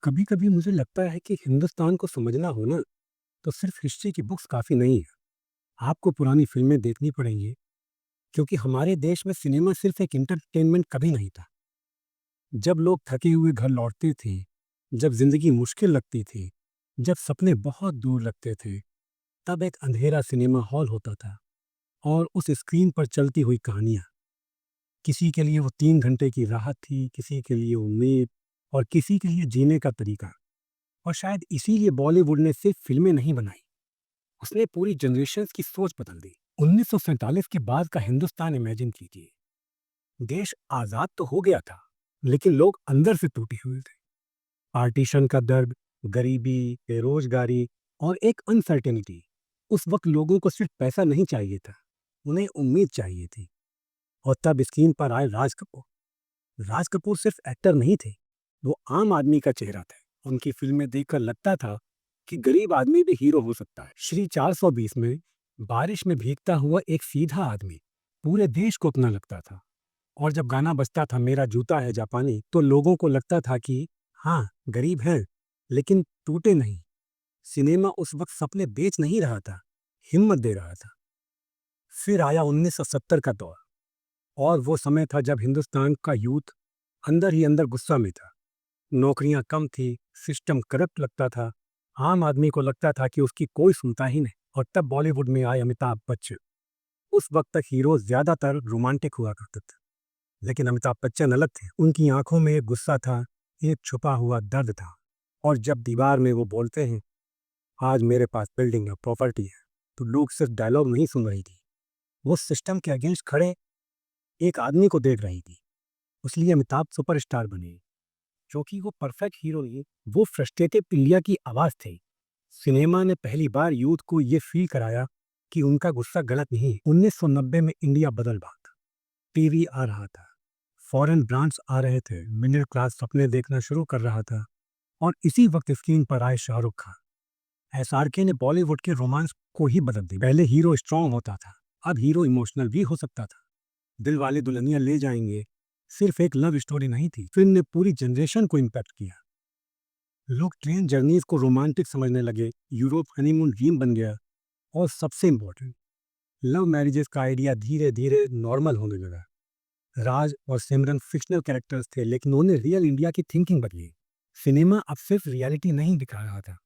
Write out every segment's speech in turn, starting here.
कभी कभी मुझे लगता है कि हिंदुस्तान को समझना हो ना तो सिर्फ हिस्ट्री की बुक्स काफ़ी नहीं है। आपको पुरानी फिल्में देखनी पड़ेंगी, क्योंकि हमारे देश में सिनेमा सिर्फ एक इंटरटेनमेंट कभी नहीं था। जब लोग थके हुए घर लौटते थे, जब जिंदगी मुश्किल लगती थी, जब सपने बहुत दूर लगते थे, तब एक अंधेरा सिनेमा हॉल होता था और उस स्क्रीन पर चलती हुई कहानियाँ, किसी के लिए वो 3 घंटे की राहत थी, किसी के लिए उम्मीद, और किसी के लिए जीने का तरीका। और शायद इसीलिए बॉलीवुड ने सिर्फ फिल्में नहीं बनाई, उसने पूरी जनरेशन की सोच बदल दी। 1947 के बाद का हिंदुस्तान इमेजिन कीजिए। देश आजाद तो हो गया था, लेकिन लोग अंदर से टूटे हुए थे। पार्टीशन का दर्द, गरीबी, बेरोजगारी और एक अनसर्टेनिटी। उस वक्त लोगों को सिर्फ पैसा नहीं चाहिए था, उन्हें उम्मीद चाहिए थी। और तब स्क्रीन पर आए राज कपूर। राज कपूर सिर्फ एक्टर नहीं थे, वो आम आदमी का चेहरा थे। उनकी फिल्में देखकर लगता था कि गरीब आदमी भी हीरो हो सकता है। श्री 420 में बारिश में भीगता हुआ एक सीधा आदमी पूरे देश को अपना लगता था। और जब गाना बजता था मेरा जूता है जापानी, तो लोगों को लगता था कि हाँ, गरीब हैं लेकिन टूटे नहीं। सिनेमा उस वक्त सपने बेच नहीं रहा था, हिम्मत दे रहा था। फिर आया 1970 का दौर, और वो समय था जब हिंदुस्तान का यूथ अंदर ही अंदर गुस्सा में था। नौकरियां कम थी, सिस्टम करप्ट लगता था, आम आदमी को लगता था कि उसकी कोई सुनता ही नहीं। और तब बॉलीवुड में आए अमिताभ बच्चन। उस वक्त तक हीरो ज्यादातर रोमांटिक हुआ करते थे, लेकिन अमिताभ बच्चन अलग थे। उनकी आंखों में एक गुस्सा था, एक छुपा हुआ दर्द था। और जब दीवार में वो बोलते हैं, आज मेरे पास बिल्डिंग है, प्रॉपर्टी है, तो लोग सिर्फ डायलॉग नहीं सुन रही थी, वो सिस्टम के अगेंस्ट खड़े एक आदमी को देख रही थी। इसलिए अमिताभ सुपरस्टार बने, क्योंकि वो परफेक्ट हीरो नहीं, वो फ्रस्ट्रेटेड इंडिया की आवाज थे। सिनेमा ने पहली बार यूथ को ये फील कराया कि उनका गुस्सा गलत नहीं है। 1990 में इंडिया बदल रहा था, टीवी आ रहा था, फॉरेन ब्रांड्स आ रहे थे, मिडिल क्लास सपने देखना शुरू कर रहा था। और इसी वक्त स्क्रीन पर आए शाहरुख खान। एसआरके ने बॉलीवुड के रोमांस को ही बदल दी। पहले हीरो स्ट्रांग होता था, अब हीरो इमोशनल भी हो सकता था। दिल वाले दुल्हनिया ले जाएंगे सिर्फ एक लव स्टोरी नहीं थी, फिल्म ने पूरी जनरेशन को इम्पैक्ट किया। लोग ट्रेन जर्नीज को रोमांटिक समझने लगे, यूरोप हनीमून ड्रीम बन गया। और सबसे इम्पोर्टेंट, लव मैरिजेस का आइडिया धीरे धीरे नॉर्मल होने लगा। राज और सिमरन फिक्शनल कैरेक्टर्स थे, लेकिन उन्होंने रियल इंडिया की थिंकिंग बदली। सिनेमा अब सिर्फ रियलिटी नहीं दिखा रहा था,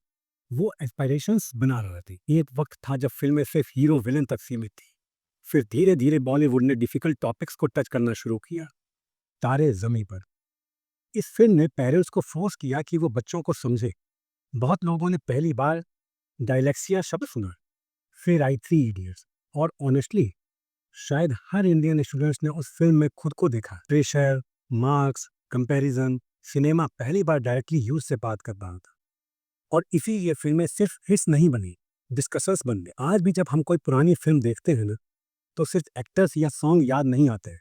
वो एस्पायरेशंस बना रहा थी। एक वक्त था जब फिल्में सिर्फ हीरो विलन तक सीमित थी। फिर धीरे धीरे बॉलीवुड ने डिफिकल्ट टॉपिक्स को टच करना शुरू किया। तारे जमी पर, इस फिल्म ने पेरेंट्स को फोर्स किया कि वो बच्चों को समझे। बहुत लोगों ने पहली बार डायलेक्सिया शब्द सुना। फिर आई थ्री इडियट्स, और ऑनेस्टली शायद हर इंडियन स्टूडेंट्स ने उस फिल्म में खुद को देखा। प्रेशर, मार्क्स, कंपैरिजन, सिनेमा पहली बार डायरेक्टली यूथ से बात कर रहा था। और इसीलिए फिल्में सिर्फ हिट्स नहीं बनी, डिस्कशंस बन गए। आज भी जब हम कोई पुरानी फिल्म देखते हैं ना, तो सिर्फ एक्टर्स या सॉन्ग याद नहीं आते,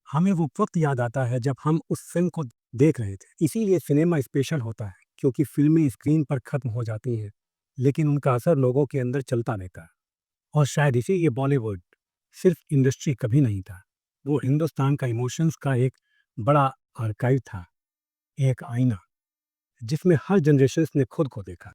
हमें वो वक्त याद आता है जब हम उस फिल्म को देख रहे थे। इसीलिए सिनेमा स्पेशल होता है, क्योंकि फिल्में स्क्रीन पर खत्म हो जाती हैं, लेकिन उनका असर लोगों के अंदर चलता रहता है। और शायद इसीलिए बॉलीवुड सिर्फ इंडस्ट्री कभी नहीं था, वो हिंदुस्तान का इमोशंस का एक बड़ा आर्काइव था, एक आईना जिसमें हर जनरेशन ने खुद को देखा।